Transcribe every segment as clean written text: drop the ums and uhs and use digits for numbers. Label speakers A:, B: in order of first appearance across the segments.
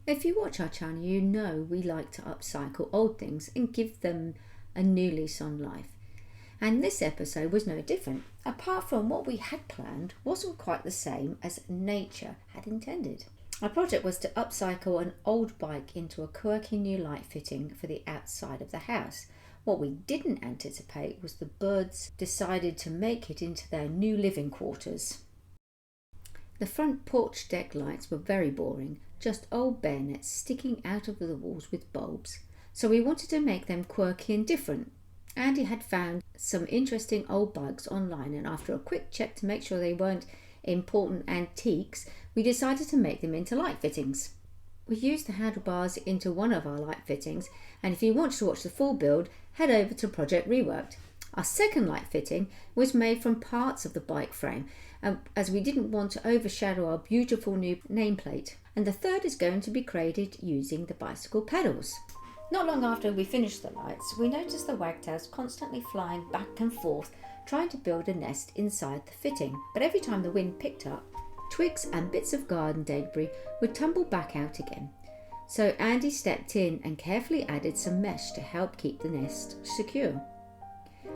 A: If you watch our channel, you know we like to upcycle old things and give them a new lease on life. And this episode was no different. Apart from what we had planned wasn't quite the same as nature had intended. Our project was to upcycle an old bike into a quirky new light fitting for the outside of the house. What we didn't anticipate was the birds decided to make it into their new living quarters. The front porch deck lights were very boring, just old bayonets sticking out of the walls with bulbs. So we wanted to make them quirky and different. Andy had found some interesting old bikes online, and after a quick check to make sure they weren't important antiques, we decided to make them into light fittings. We used the handlebars into one of our light fittings, and if you want to watch the full build, head over to Project Reworked. Our second light fitting was made from parts of the bike frame, as we didn't want to overshadow our beautiful new nameplate. And the third is going to be created using the bicycle pedals. Not long after we finished the lights, we noticed the wagtails constantly flying back and forth, trying to build a nest inside the fitting. But every time the wind picked up, twigs and bits of garden debris would tumble back out again. So Andy stepped in and carefully added some mesh to help keep the nest secure.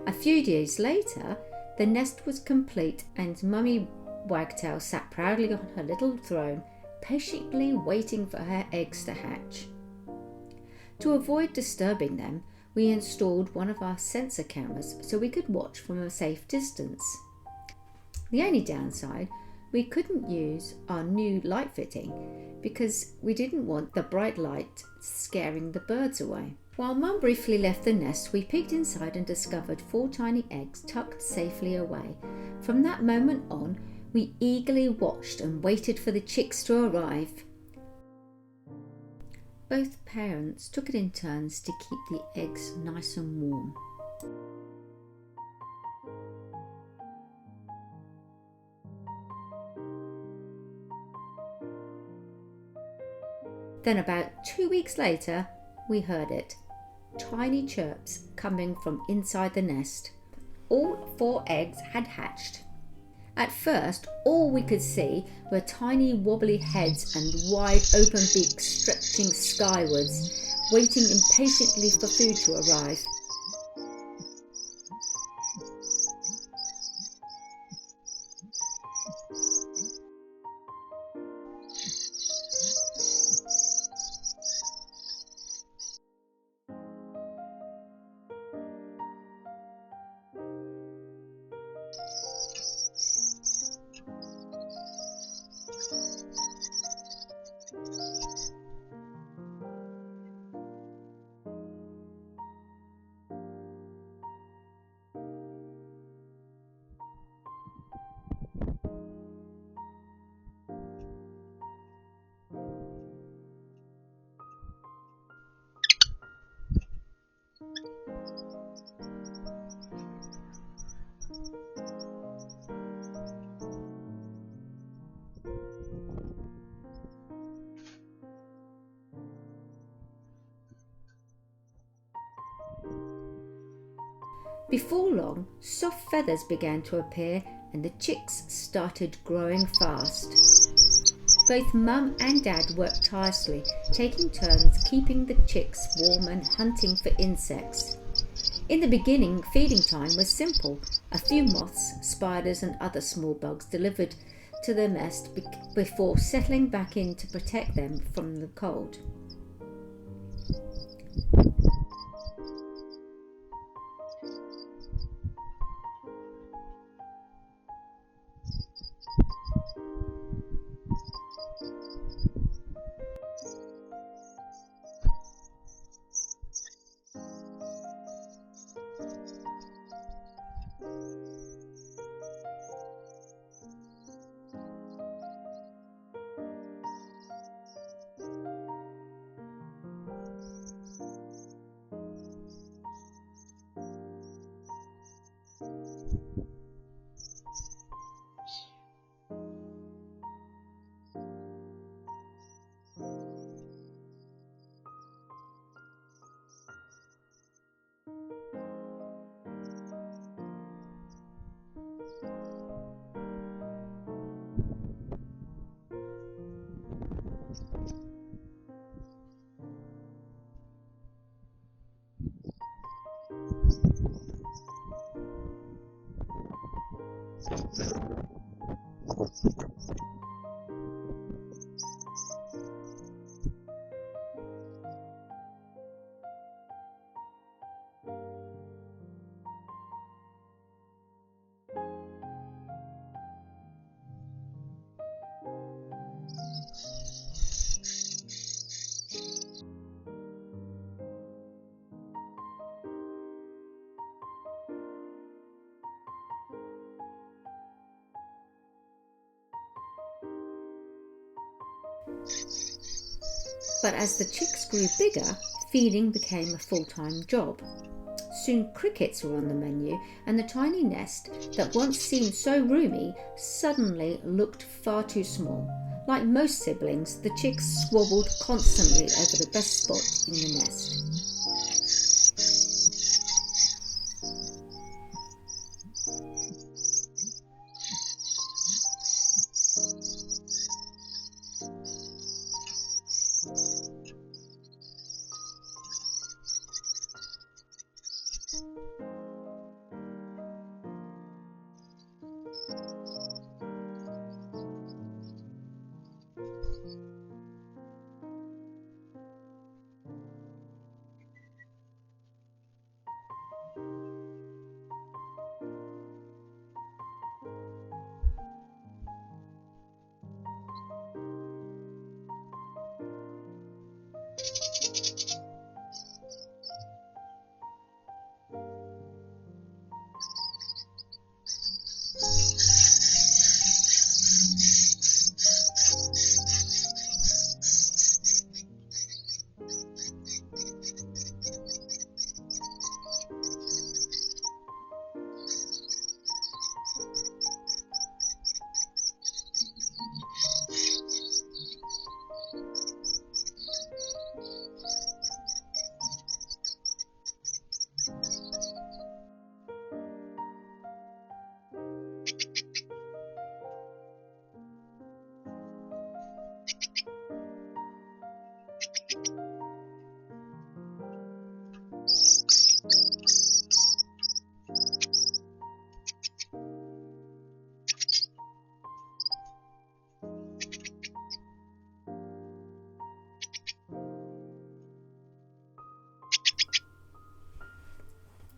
A: A few days later, the nest was complete and Mummy Wagtail sat proudly on her little throne, patiently waiting for her eggs to hatch. To avoid disturbing them, we installed one of our sensor cameras so we could watch from a safe distance. The only downside, we couldn't use our new light fitting because we didn't want the bright light scaring the birds away. While Mum briefly left the nest, we peeked inside and discovered 4 tiny eggs tucked safely away. From that moment on, we eagerly watched and waited for the chicks to arrive. Both parents took it in turns to keep the eggs nice and warm. Then about 2 weeks later, we heard it. Tiny chirps coming from inside the nest. All 4 eggs had hatched. At first, all we could see were tiny wobbly heads and wide open beaks stretching skywards, waiting impatiently for food to arrive. Before long, soft feathers began to appear and the chicks started growing fast. Both Mum and Dad worked tirelessly, taking turns keeping the chicks warm and hunting for insects. In the beginning, feeding time was simple. A few moths, spiders and other small bugs delivered to the nest before settling back in to protect them from the cold. But as the chicks grew bigger, feeding became a full-time job. Soon crickets were on the menu, and the tiny nest that once seemed so roomy suddenly looked far too small. Like most siblings, the chicks squabbled constantly over the best spot in the nest.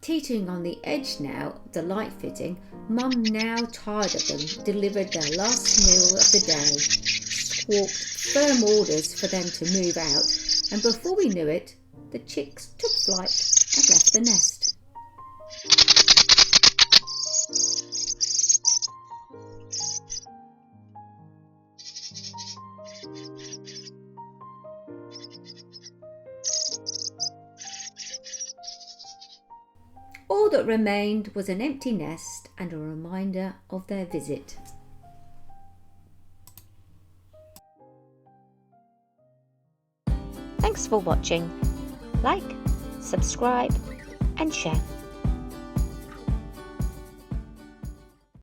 A: Teetering on the edge now, the light fitting, Mum, now tired of them, delivered their last meal of the day, squawked firm orders for them to move out, and before we knew it, the chicks took flight and left the nest. All that remained was an empty nest and a reminder of their visit. Thanks for watching. Like, subscribe and share.